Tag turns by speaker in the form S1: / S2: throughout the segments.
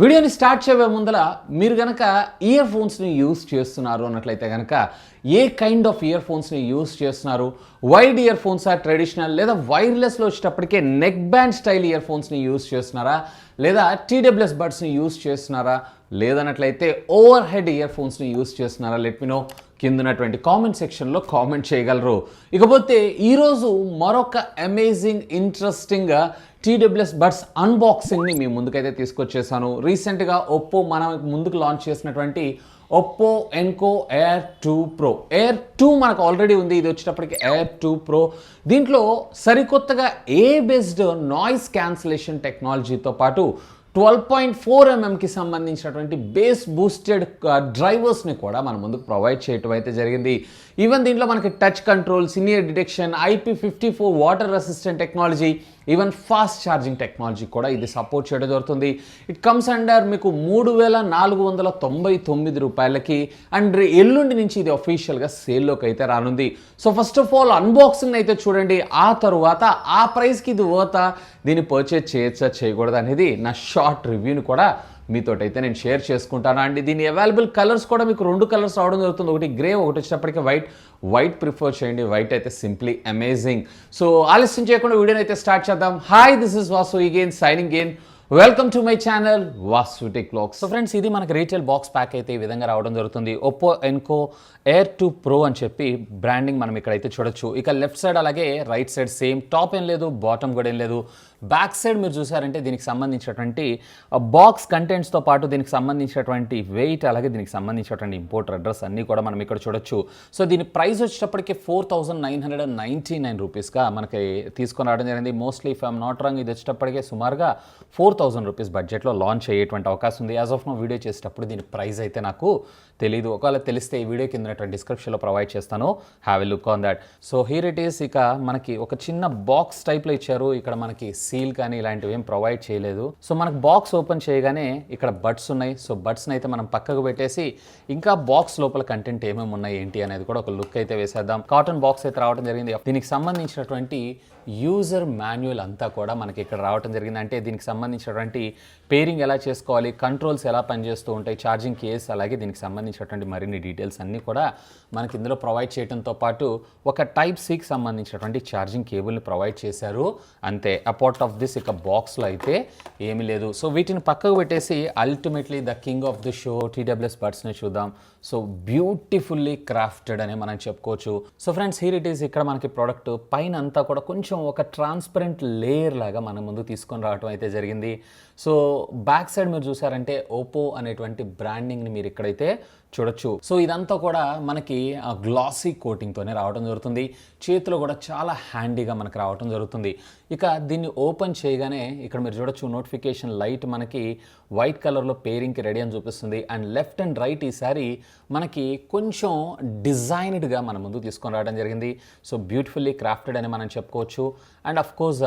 S1: వీడియోని స్టార్ట్ చేయబోయే ముందర మీరు గనక ఇయర్ ఫోన్స్ని యూస్ చేస్తున్నారు అన్నట్లయితే కనుక ఏ కైండ్ ఆఫ్ ఇయర్ ఫోన్స్ని యూస్ చేస్తున్నారు, వైడ్ ఇయర్ ఫోన్సా, ట్రెడిషనల్ లేదా వైర్లెస్లో వచ్చేటప్పటికే నెక్ బ్యాండ్ స్టైల్ ఇయర్ ఫోన్స్ని యూస్ చేస్తున్నారా, లేదా TWS బడ్స్ని యూస్ చేస్తున్నారా, లేదన్నట్లయితే ఓవర్ హెడ్ ఇయర్ ఫోన్స్ని యూస్ చేస్తున్నారా, లెట్ మీ నో కింద ఉన్నటువంటి కామెంట్ సెక్షన్లో కామెంట్ చేయగలరు. ఇకపోతే ఈరోజు మరొక అమేజింగ్ ఇంట్రెస్టింగ్ TWS బడ్స్ అన్బాక్సింగ్ని మీ ముందుకైతే తీసుకొచ్చేసాను. రీసెంట్గా ఒప్పో మన ముందుకు లాంచ్ చేసినటువంటి Oppo Enco Air2 Pro. Air2 మనకు ఆల్రెడీ ఉంది, ఇది వచ్చేటప్పటికి Air2 Pro. దీంట్లో సరికొత్తగా బేస్డ్ నాయిస్ క్యాన్సిలేషన్ టెక్నాలజీతో పాటు 12.4mm సంబంధించినటువంటి బేస్ బూస్టెడ్ డ్రైవర్స్ని కూడా మన ముందుకు ప్రొవైడ్ చేయటం అయితే జరిగింది. ఈవెన్ దీంట్లో మనకి touch control, senior detection, IP54 water resistant technology, even fast charging technology కూడా ఇది సపోర్ట్ చేయడం జరుగుతుంది. ఇట్ కమ్స్ అండర్ మీకు 3,499 రూపాయలకి. అండ్ ఎల్లుండి నుంచి ఇది అఫీషియల్గా సేల్లోకి అయితే రానుంది. So first of all unboxing అయితే చూడండి, ఆ తరువాత ఆ ప్రైస్కి ఇది వర్తా, దీన్ని పర్చేజ్ చేయొచ్చా చేయకూడదు అనేది నా షార్ట్ రివ్యూని కూడా మీతోటైతే నేను షేర్ చేసుకుంటాను. అండి దీని అవైలబుల్ కలర్స్ కూడా మీకు 2 కలర్స్ రావడం జరుగుతుంది, ఒకటి గ్రే, ఒకటి వచ్చేటప్పటికి వైట్ ప్రిఫర్ చేయండి. వైట్ అయితే సింప్లీ అమేజింగ్. సో ఆలస్యం చేయకుండా వీడియోని అయితే స్టార్ట్ చేద్దాం. Hi, this is Vasu again signing in. Welcome to my channel Vasu tech vlogs. So friends, ఇది మనకి రీటైల్ బాక్స్ ప్యాక్ అయితే ఈ విధంగా రావడం జరుగుతుంది. Oppo Enco Air2 Pro అని చెప్పి బ్రాండింగ్ మనం ఇక్కడైతే చూడొచ్చు. ఇక లెఫ్ట్ సైడ్ అలాగే రైట్ సైడ్ సేమ్, టాప్ ఏం లేదు, బాటమ్ కూడా ఏం లేదు. బ్యాక్ సైడ్ మీరు చూసారంటే దీనికి సంబంధించినటువంటి బాక్స్ కంటెంట్స్తో పాటు దీనికి సంబంధించినటువంటి వెయిట్, అలాగే దీనికి సంబంధించినటువంటి ఇంపోర్టర్ అడ్రస్ అన్నీ కూడా మనం ఇక్కడ చూడొచ్చు. సో దీని ప్రైస్ వచ్చేటప్పటికి 4,999 రూపీస్గా మనకి తీసుకొని రావడం జరిగింది. Mostly if I'm not wrong ఇది వచ్చేటప్పటికే సుమారుగా 4,000 రూపీస్ బడ్జెట్లో లాంచ్ అయ్యేటువంటి అవకాశం ఉంది. యాజ్ ఆఫ్ నో వీడియో చేసేటప్పుడు దీని ప్రైస్ అయితే నాకు తెలీదు. ఒకవేళ తెలిస్తే ఈ వీడియో కింద డిస్క్రిప్షన్లో ప్రొవైడ్ చేస్తాను, have a look on that. So here it is. ఇక మనకి ఒక చిన్న బాక్స్ టైప్లో ఇచ్చారు. ఇక్కడ మనకి సీల్ కానీ ఇలాంటివి ఏం ప్రొవైడ్ చేయలేదు. సో మనకు బాక్స్ ఓపెన్ చేయగానే ఇక్కడ బడ్స్ ఉన్నాయి. సో బడ్స్ని అయితే మనం పక్కకు పెట్టేసి ఇంకా బాక్స్ లోపల కంటెంట్ ఏమేమి ఉన్నాయి ఏంటి అనేది కూడా ఒక లుక్ అయితే వేసేద్దాం. కాటన్ బాక్స్ అయితే రావడం జరిగింది. దీనికి సంబంధించినటువంటి యూజర్ మాన్యువల్ అంతా కూడా మనకి ఇక్కడ రావడం జరిగింది. అంటే దీనికి సంబంధించినటువంటి పేరింగ్ ఎలా చేసుకోవాలి, కంట్రోల్స్ ఎలా పనిచేస్తూ ఉంటాయి, ఛార్జింగ్ కేస్, అలాగే దీనికి సంబంధించినటువంటి మరిన్ని డీటెయిల్స్ అన్నీ కూడా మనకి ఇందులో ప్రొవైడ్ చేయడంతో పాటు ఒక Type-Cకి సంబంధించినటువంటి ఛార్జింగ్ కేబుల్ని ప్రొవైడ్ చేశారు. అంతే, అపార్ట్ ఆఫ్ దిస్ ఇక బాక్స్లో అయితే ఏమీ లేదు. సో వీటిని పక్కకు పెట్టేసి ultimately the king of the show TWS బడ్స్ని చూద్దాం. సో బ్యూటిఫుల్లీ క్రాఫ్టెడ్ అని మనం చెప్పుకోవచ్చు. So friends, here it is. ఇక్కడ మనకి ప్రోడక్ట్ పైన అంతా కూడా కొంచెం ఒక ట్రాన్స్పరెంట్ లేయర్ లాగా మన ముందు తీసుకొని రావడం అయితే జరిగింది. సో బ్యాక్ సైడ్ మీరు చూసారంటే ఓపో అనేటువంటి బ్రాండింగ్ని మీరు ఇక్కడైతే చూడొచ్చు. సో ఇదంతా కూడా మనకి గ్లాసీ కోటింగ్తోనే రావడం జరుగుతుంది. చేతిలో కూడా చాలా హ్యాండీగా మనకు రావడం జరుగుతుంది. ఇక దీన్ని ఓపెన్ చేయగానే ఇక్కడ మీరు చూడొచ్చు, నోటిఫికేషన్ లైట్ మనకి వైట్ కలర్లో పేరింగ్కి రెడీ అని చూపిస్తుంది. అండ్ లెఫ్ట్ అండ్ రైట్ ఈసారి మనకి కొంచెం డిజైన్డ్గా మన ముందు తీసుకొని రావడం జరిగింది. సో బ్యూటిఫుల్లీ క్రాఫ్టెడ్ అని మనం చెప్పుకోవచ్చు. అండ్ అఫ్ కోర్స్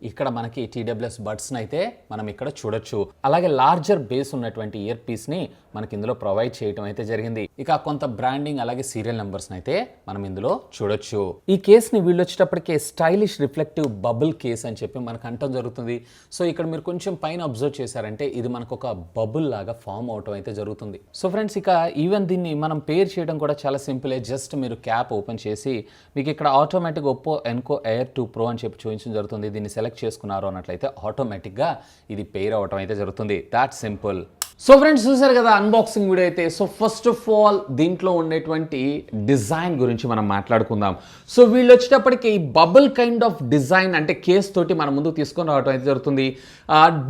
S1: ఇక్కడ మనకి TWS బడ్స్ని అయితే మనం ఇక్కడ చూడొచ్చు. అలాగే లార్జర్ బేస్ ఉన్నటువంటి ఇయర్ పీస్ని మనకి ఇందులో ప్రొవైడ్ చేయడం అయితే జరిగింది. ఇక కొంత బ్రాండింగ్ అలాగే సీరియల్ నెంబర్స్ని అయితే మనం ఇందులో చూడొచ్చు. ఈ కేస్ని వీళ్ళు వచ్చేటప్పటికే స్టైలిష్ రిఫ్లెక్టివ్ బబుల్ కేస్ అని చెప్పి మనకు అంటం జరుగుతుంది. సో ఇక్కడ మీరు కొంచెం పైన అబ్జర్వ్ చేశారంటే ఇది మనకు ఒక బబుల్ లాగా ఫామ్ అవటం అయితే జరుగుతుంది. సో ఫ్రెండ్స్, ఇక ఈవెన్ దీన్ని మనం పేర్ చేయడం కూడా చాలా సింపులే. జస్ట్ మీరు క్యాప్ ఓపెన్ చేసి మీకు ఇక్కడ automatic Oppo Enco Air2 Pro అని చెప్పి చూపించడం జరుగుతుంది. దీన్ని సెలెక్ట్ చేసుకున్నారు అన్నట్లయితే ఆటోమేటిక్గా ఇది పేర్ అవటం అయితే జరుగుతుంది. That simple. సో ఫ్రెండ్స్, చూసారు కదా అన్బాక్సింగ్ వీడియో అయితే. సో ఫస్ట్ ఆఫ్ ఆల్ దీంట్లో ఉండేటువంటి డిజైన్ గురించి మనం మాట్లాడుకుందాం. సో వీళ్ళు వచ్చేటప్పటికి బబుల్ కైండ్ ఆఫ్ డిజైన్ అంటే కేస్ తోటి మన ముందుకు తీసుకొని రావడం అయితే జరుగుతుంది.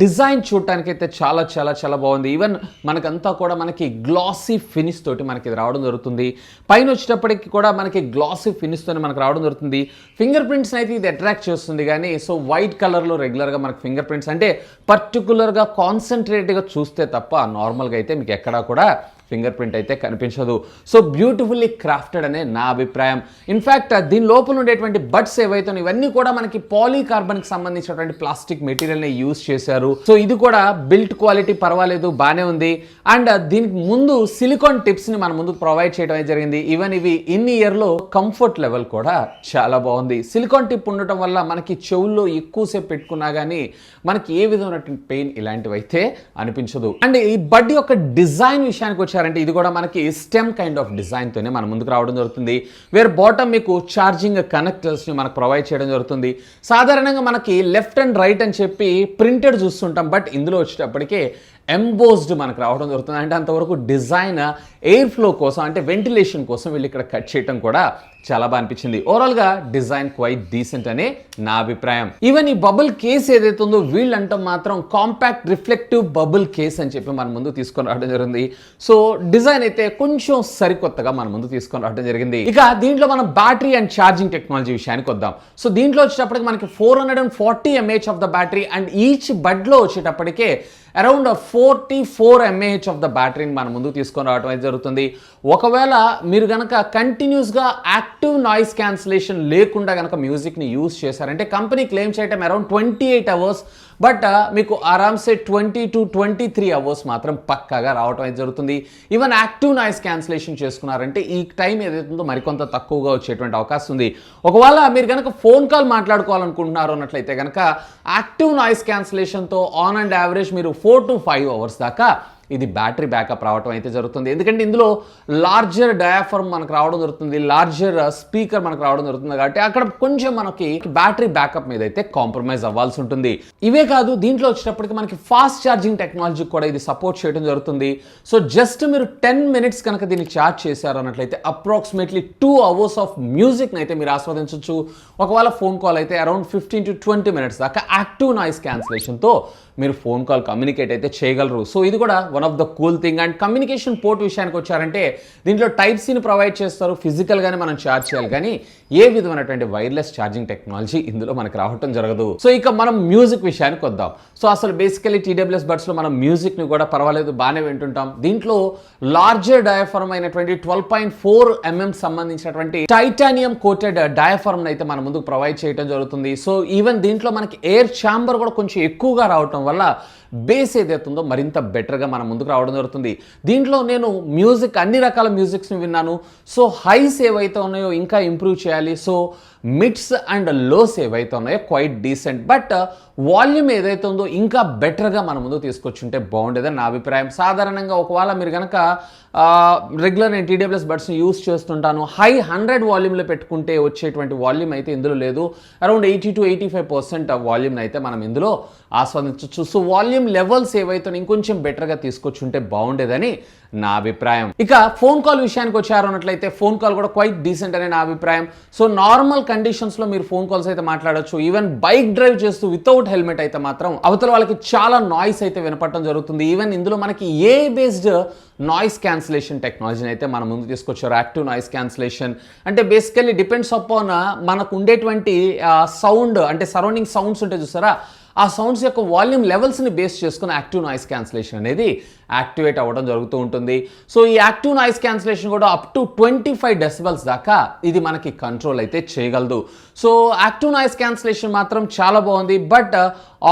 S1: డిజైన్ చూడటానికి అయితే చాలా చాలా చాలా బాగుంది. ఈవెన్ మనకంతా కూడా మనకి గ్లాసీ ఫినిష్ తోటి మనకి ఇది రావడం జరుగుతుంది. పైన వచ్చేటప్పటికి కూడా మనకి గ్లాసీ ఫినిష్ తోటి మనకు రావడం జరుగుతుంది. ఫింగర్ ప్రింట్స్ అయితే ఇది అట్రాక్ట్ చేస్తుంది. కానీ సో వైట్ కలర్లో రెగ్యులర్గా మనకి ఫింగర్ ప్రింట్స్ అంటే పర్టికులర్గా కాన్సన్ట్రేట్గా చూస్తే తప్ప నార్మల్గా అయితే మీకు ఎక్కడా కూడా ఫింగర్ ప్రింట్ అయితే కనిపించదు. సో బ్యూటిఫుల్లీ క్రాఫ్టెడ్ అనే నా అభిప్రాయం. ఇన్ఫ్యాక్ట్ దీని లోపల ఉండేటువంటి బడ్స్ ఏవైతే ఇవన్నీ కూడా మనకి పాలీకార్బన్కి సంబంధించినటువంటి ప్లాస్టిక్ మెటీరియల్ని యూజ్ చేశారు. సో ఇది కూడా బిల్ట్ క్వాలిటీ పర్వాలేదు, బాగానే ఉంది. అండ్ దీనికి ముందు సిలికాన్ టిప్స్ని మన ముందు ప్రొవైడ్ చేయడం జరిగింది. ఈవెన్ ఇవి ఇన్ ఇయర్లో కంఫర్ట్ లెవెల్ కూడా చాలా బాగుంది. సిలికాన్ టిప్ ఉండటం వల్ల మనకి చెవుల్లో ఎక్కువసేపు పెట్టుకున్నా కానీ మనకి ఏ విధమైనటువంటి పెయిన్ ఇలాంటివి అయితే అనిపించదు. అండ్ ఈ బడ్ యొక్క డిజైన్ విషయానికి వచ్చారంటే ఇది కూడా మనకి స్టెమ్ కైండ్ ఆఫ్ డిజైన్ తోనే మన ముందుకు రావడం జరుగుతుంది. వేర్ బాటమ్ మీకు ఛార్జింగ్ కనెక్టర్స్ ని మనకు ప్రొవైడ్ చేయడం జరుగుతుంది. సాధారణంగా మనకి లెఫ్ట్ అండ్ రైట్ అని చెప్పి ప్రింటెడ్ చూస్తుంటాం, బట్ ఇందులో వచ్చేటప్పటికే ఎంబోస్డ్ మనకు రావడం జరుగుతుంది. అంటే అంతవరకు డిజైన్ ఎయిర్ ఫ్లో కోసం, అంటే వెంటిలేషన్ కోసం వీళ్ళు ఇక్కడ కట్ చేయడం కూడా చాలా బాగా అనిపించింది. ఓవరాల్గా డిజైన్ క్వైట్ డీసెంట్ అనే నా అభిప్రాయం. ఈవెన్ ఈ బబుల్ కేస్ ఏదైతే ఉందో వీళ్ళంటే మాత్రం కాంపాక్ట్ రిఫ్లెక్టివ్ బబుల్ కేస్ అని చెప్పి మన ముందు తీసుకొని రావడం జరిగింది. సో డిజైన్ అయితే కొంచెం సరికొత్తగా మన ముందు తీసుకొని రావడం జరిగింది. ఇక దీంట్లో మనం బ్యాటరీ అండ్ ఛార్జింగ్ టెక్నాలజీ విషయానికి వద్దాం. సో దీంట్లో వచ్చేటప్పటికి మనకి 440 mAh of the battery and each బడ్లో వచ్చేటప్పటికే అరౌండ్ 44 mAh ఆఫ్ ద బ్యాటరీని మన ముందుకు తీసుకొని రావడం అయితే జరుగుతుంది. ఒకవేళ మీరు కనుక కంటిన్యూస్గా యాక్టివ్ నాయిస్ క్యాన్సిలేషన్ లేకుండా కనుక మ్యూజిక్ని యూజ్ చేశారంటే కంపెనీ క్లెయిమ్ చేయటం అరౌండ్ 28 hours, బట్ మీకు ఆరామ్సే 20 to 23 hours మాత్రం పక్కాగా రావడం అయితే జరుగుతుంది. ఈవెన్ యాక్టివ్ నాయిస్ క్యాన్సిలేషన్ చేసుకున్నారంటే ఈ టైం ఏదైతుందో మరికొంత తక్కువగా వచ్చేటువంటి అవకాశం ఉంది. ఒకవేళ మీరు కనుక ఫోన్ కాల్ మాట్లాడుకోవాలనుకుంటున్నారు అన్నట్లయితే కనుక యాక్టివ్ నాయిస్ క్యాన్సిలేషన్తో ఆన్ అండ్ యావరేజ్ మీరు 4 to 5 hours దాకా ఇది బ్యాటరీ బ్యాకప్ రావడం అయితే జరుగుతుంది. ఎందుకంటే ఇందులో లార్జర్ డయాఫర్మ్ మనకు రావడం జరుగుతుంది, లార్జర్ స్పీకర్ మనకు రావడం జరుగుతుంది కాబట్టి అక్కడ కొంచెం మనకి బ్యాటరీ బ్యాకప్ మీద అయితే కాంప్రమైజ్ అవ్వాల్సి ఉంటుంది. ఇవే కాదు, దీంట్లో వచ్చేటప్పటికి మనకి ఫాస్ట్ ఛార్జింగ్ టెక్నాలజీ కూడా ఇది సపోర్ట్ చేయడం జరుగుతుంది. సో జస్ట్ మీరు 10 minutes కనుక దీన్ని ఛార్జ్ చేశారు అన్నట్లయితే అప్రాక్సిమేట్లీ 2 hours ఆఫ్ మ్యూజిక్ని అయితే మీరు ఆస్వాదించవచ్చు. ఒకవేళ ఫోన్ కాల్ అయితే అరౌండ్ 15 to 20 minutes దాకా యాక్టివ్ నాయిస్ క్యాన్సిలేషన్తో మీరు ఫోన్ కాల్ కమ్యూనికేట్ అయితే చేయగలరు. సో ఇది కూడా one of the cool thing. And communication port విషయానికి వచ్చారంటే దీంట్లో టైప్ సిని ప్రొవైడ్ చేస్తారు. ఫిజికల్గానే మనం ఛార్జ్ చేయాలి, కానీ ఏ విధమైనటువంటి వైర్లెస్ ఛార్జింగ్ టెక్నాలజీ ఇందులో మనకు రావటం జరగదు. సో ఇక మనం మ్యూజిక్ విషయానికి వద్దాం. సో అసలు బేసికలీ TWS బడ్స్లో మనం మ్యూజిక్ని కూడా పర్వాలేదు బాగానే వింటుంటాం. దీంట్లో లార్జర్ డయాఫర్మ్ అయినటువంటి 12.4 mm సంబంధించినటువంటి టైటానియం కోటెడ్ డయాఫర్మ్ అయితే మన ముందుకు ప్రొవైడ్ చేయడం జరుగుతుంది. సో ఈవెన్ దీంట్లో మనకి ఎయిర్ ఛాంబర్ కూడా కొంచెం ఎక్కువగా రావటం వల్ల బేస్ ఏదైతుందో మరింత బెటర్గా మన ముందుకు రావడం జరుగుతుంది. దీంట్లో నేను మ్యూజిక్ అన్ని రకాల మ్యూజిక్స్ని విన్నాను. సో హైస్ ఏవైతే ఉన్నాయో ఇంకా ఇంప్రూవ్ చేయాలి. సో మిడ్స్ అండ్ లోస్ ఏవైతే ఉన్నాయో క్వైట్ డీసెంట్, బట్ వాల్యూమ్ ఏదైతే ఉందో ఇంకా బెటర్గా మన ముందు తీసుకొచ్చుంటే బాగుండేదని నా అభిప్రాయం. సాధారణంగా ఒకవేళ మీరు కనుక రెగ్యులర్ నేను TWS బడ్స్ని యూస్ చేస్తుంటాను, హై 100 వాల్యూమ్లో పెట్టుకుంటే వచ్చేటువంటి వాల్యూమ్ అయితే ఇందులో లేదు. అరౌండ్ 80 to 85% వాల్యూమ్ని అయితే మనం ఇందులో ఆస్వాదించవచ్చు. సో వాల్యూమ్ లెవెల్స్ ఏవైతే ఇంకొంచెం బెటర్గా తీసుకొచ్చుంటే బాగుండేదని నా అభిప్రాయం. ఇక ఫోన్ కాల్ విషయానికి వచ్చారు అన్నట్లయితే ఫోన్ కాల్ కూడా క్వైట్ డీసెంట్ అనే నా అభిప్రాయం. సో నార్మల్ కండిషన్స్లో మీరు ఫోన్ కాల్స్ అయితే మాట్లాడొచ్చు. ఈవెన్ బైక్ డ్రైవ్ చేస్తూ వితౌట్ హెల్మెట్ అయితే మాత్రం అవతల వాళ్ళకి చాలా నాయిస్ అయితే వినపడటం జరుగుతుంది. ఈవెన్ ఇందులో మనకి AI బేస్డ్ నాయిస్ క్యాన్సిలేషన్ టెక్నాలజీని అయితే మన ముందు తీసుకొచ్చారు. యాక్టివ్ నాయిస్ క్యాన్సిలేషన్ అంటే బేసికల్లీ డిపెండ్స్ అపాన్ మనకు ఉండేటువంటి సౌండ్, అంటే సరౌండింగ్ సౌండ్స్ ఉంటాయి చూసారా, ఆ సౌండ్స్ యొక్క వాల్యూమ్ లెవెల్స్ని బేస్ చేసుకుని యాక్టివ్ నాయిస్ క్యాన్సిలేషన్ అనేది యాక్టివేట్ అవ్వడం జరుగుతూ ఉంటుంది. సో ఈ యాక్టివ్ నాయిస్ క్యాన్సిలేషన్ కూడా అప్ టు 25 decibels దాకా ఇది మనకి కంట్రోల్ అయితే చేయగలదు. సో యాక్టివ్ నాయిస్ క్యాన్సిలేషన్ మాత్రం చాలా బాగుంది, but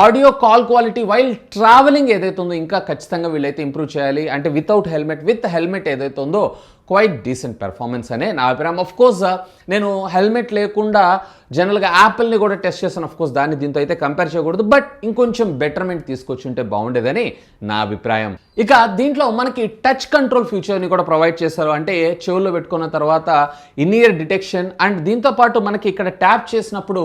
S1: audio call quality while travelling ఏదైతే ఉందో ఇంకా ఖచ్చితంగా వీళ్ళైతే ఇంప్రూవ్ చేయాలి. అంటే వితౌట్ హెల్మెట్, విత్ హెల్మెట్ ఏదైతే ఉందో క్వైట్ డీసెంట్ పెర్ఫార్మెన్స్ అనే నా అభిప్రాయం. ఆఫ్ కోర్స్ నేను హెల్మెట్ లేకుండా జనరల్గా యాపిల్ని కూడా టెస్ట్ చేశాను. ఆఫ్ కోర్స్ దాన్ని దీంతో అయితే కంపేర్ చేయకూడదు, బట్ ఇంకొంచెం బెటర్మెంట్ తీసుకొచ్చి ఉంటే బాగుండేదని నా అభిప్రాయం. ఇక దీంట్లో మనకి టచ్ కంట్రోల్ ఫీచర్ని కూడా ప్రొవైడ్ చేశారు. అంటే చెవుల్లో పెట్టుకున్న తర్వాత ఇన్ ఇయర్ డిటెక్షన్, అండ్ దీంతో పాటు మనకి ఇక్కడ ట్యాప్ చేసినప్పుడు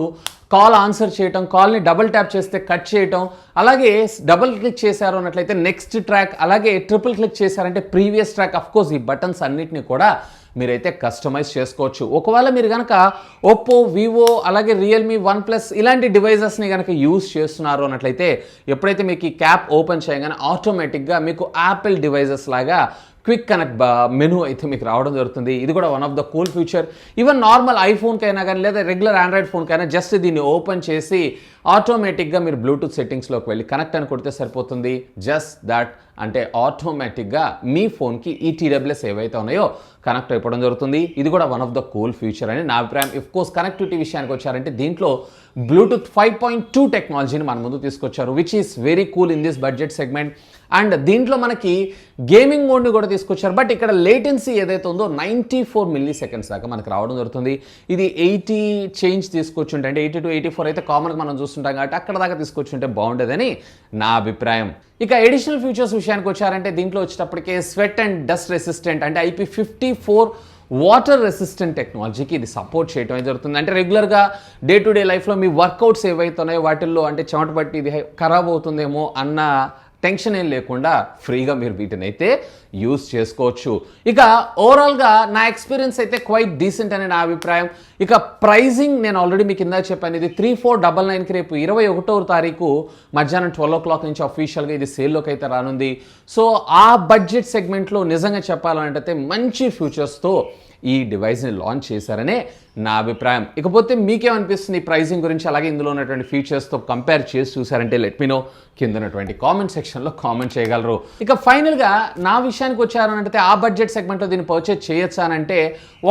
S1: కాల్ ఆన్సర్ చేయటం, కాల్ని డబుల్ ట్యాప్ చేస్తే కట్ చేయటం, అలాగే డబుల్ క్లిక్ చేశారు అన్నట్లయితే నెక్స్ట్ ట్రాక్, అలాగే ట్రిపుల్ క్లిక్ చేశారంటే ప్రీవియస్ ట్రాక్. అఫ్ కోర్స్ ఈ బటన్స్ అన్నిటిని కూడా మీరైతే కస్టమైజ్ చేసుకోవచ్చు. ఒకవేళ మీరు కనుక ఒప్పో, వివో, అలాగే రియల్మీ, OnePlus ఇలాంటి డివైజెస్ని కనుక యూజ్ చేస్తున్నారు అన్నట్లయితే ఎప్పుడైతే మీకు ఈ క్యాప్ ఓపెన్ చేయగానే ఆటోమేటిక్గా మీకు యాపిల్ డివైజెస్ లాగా క్విక్ కనెక్ట్ మెనూ అయితే మీకు రావడం జరుగుతుంది. ఇది కూడా one of the cool feature. Even normal ఐఫోన్కైనా కానీ లేదా రెగ్యులర్ ఆండ్రాయిడ్ ఫోన్కైనా జస్ట్ దీన్ని ఓపెన్ చేసి ఆటోమేటిక్గా మీరు బ్లూటూత్ సెట్టింగ్స్లోకి వెళ్ళి కనెక్ట్ అని కొడితే సరిపోతుంది. జస్ట్ దాట్ అంటే ఆటోమేటిక్గా మీ ఫోన్కి ఈ TWS ఏవైతే ఉన్నాయో కనెక్ట్ అయిపోవడం జరుగుతుంది. ఇది కూడా one of the cool feature అని నా అభిప్రాయం. ఇఫ్ కోర్స్ కనెక్టివిటీ విషయానికి వచ్చారంటే దీంట్లో బ్లూటూత్ 5.2 టెక్నాలజీని మన ముందు తీసుకొచ్చారు, which is very cool in this budget segment. And దీంట్లో మనకి గేమింగ్ మోడ్ని కూడా తీసుకొచ్చారు. బట్ ఇక్కడ లేటెన్సీ ఏదైతే ఉందో 94 మిల్లీ సెకండ్స్ దాకా మనకు రావడం జరుగుతుంది. ఇది 80 చేంజ్ తీసుకొచ్చుంటే అంటే 80 to 84 అయితే కామన్గా మనం చూస్తుంటాం కాబట్టి అక్కడ దాకా తీసుకొచ్చుంటే బాగుండేదని నా అభిప్రాయం. ఇక ఎడిషనల్ ఫీచర్స్ విషయానికి వచ్చారంటే దీంట్లో వచ్చేటప్పటికే స్వెట్ అండ్ డస్ట్ రెసిస్టెంట్ అంటే IP54 వాటర్ రెసిస్టెంట్ టెక్నాలజీకి ఇది సపోర్ట్ చేయడం జరుగుతుంది. అంటే రెగ్యులర్గా డే టు డే లైఫ్లో మీ వర్కౌట్స్ ఏవైతే ఉన్నాయో వాటిల్లో అంటే చెమట పట్టి ఇది ఖరాబ్ అవుతుందేమో అన్న టెన్షన్ ఏం లేకుండా ఫ్రీగా మీరు వీటిని అయితే యూస్ చేసుకోవచ్చు. ఇక ఓవరాల్గా నా ఎక్స్పీరియన్స్ అయితే క్వైట్ డీసెంట్ అని నా అభిప్రాయం. ఇక ప్రైజింగ్ నేను ఆల్రెడీ మీకు ఇందాక చెప్పాను, ఇది 3499కి రేపు 21వ తారీఖు మధ్యాహ్నం 12 o'clock నుంచి అఫీషియల్గా ఇది సేల్లోకి అయితే రానుంది. సో ఆ బడ్జెట్ సెగ్మెంట్లో నిజంగా చెప్పాలంటే మంచి ఫ్యూచర్స్తో ఈ డివైస్ని లాంచ్ చేశారనే నా అభిప్రాయం. ఇకపోతే మీకేమనిపిస్తుంది ఈ ప్రైజింగ్ గురించి, అలాగే ఇందులో ఉన్నటువంటి ఫీచర్స్తో కంపేర్ చేసి చూసారంటే లెట్ మీ నో కింద ఉన్నటువంటి కామెంట్ సెక్షన్లో కామెంట్ చేయగలరు. ఇక ఫైనల్గా నా విషయానికి వచ్చారనంటే ఆ బడ్జెట్ సెగ్మెంట్లో దీన్ని పర్చేజ్ చేయొచ్చా అనంటే,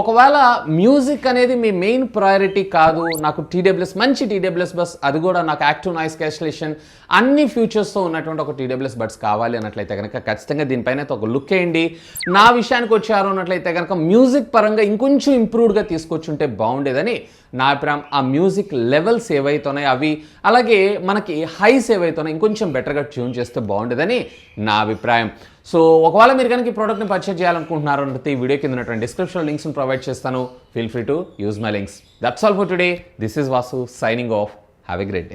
S1: ఒకవేళ మ్యూజిక్ అనేది మీ మెయిన్ ప్రయారిటీ కాదు, నాకు TWS మంచి TWS బస్, అది కూడా నాకు యాక్టివ్ నాయిస్ క్యాన్సిలేషన్ అన్ని ఫ్యూచర్స్తో ఉన్నటువంటి ఒక TWS బడ్స్ కావాలి అన్నట్లయితే కనుక ఖచ్చితంగా దీనిపైన ఒక లుక్ వేయండి. నా విషయానికి వచ్చారు అన్నట్లయితే కనుక మ్యూజిక్ పరంగా ఇంకొంచెం ఇంప్రూవ్డ్గా తీసుకొచ్చుంటే బాగుండేదని నా అభిప్రాయం. ఆ మ్యూజిక్ లెవెల్స్ ఏవైతే ఉన్నాయో అవి, అలాగే మనకి హైస్ ఏవైతే ఉన్నాయో ఇంకొంచెం బెటర్గా ట్యూన్ చేస్తే బాగుండేదని నా అభిప్రాయం. సో ఒకవేళ మీరు కనుక ఈ ప్రోడక్ట్ని పర్చేజ్ చేయాలనుకుంటున్నారు అంటే ఈ వీడియో కింద ఉన్నటువంటి డిస్క్రిప్షన్లో లింక్స్ని ప్రొవైడ్ చేస్తాను. Feel free to use my links. That's all for today. This is Vasu signing off. Have a great day.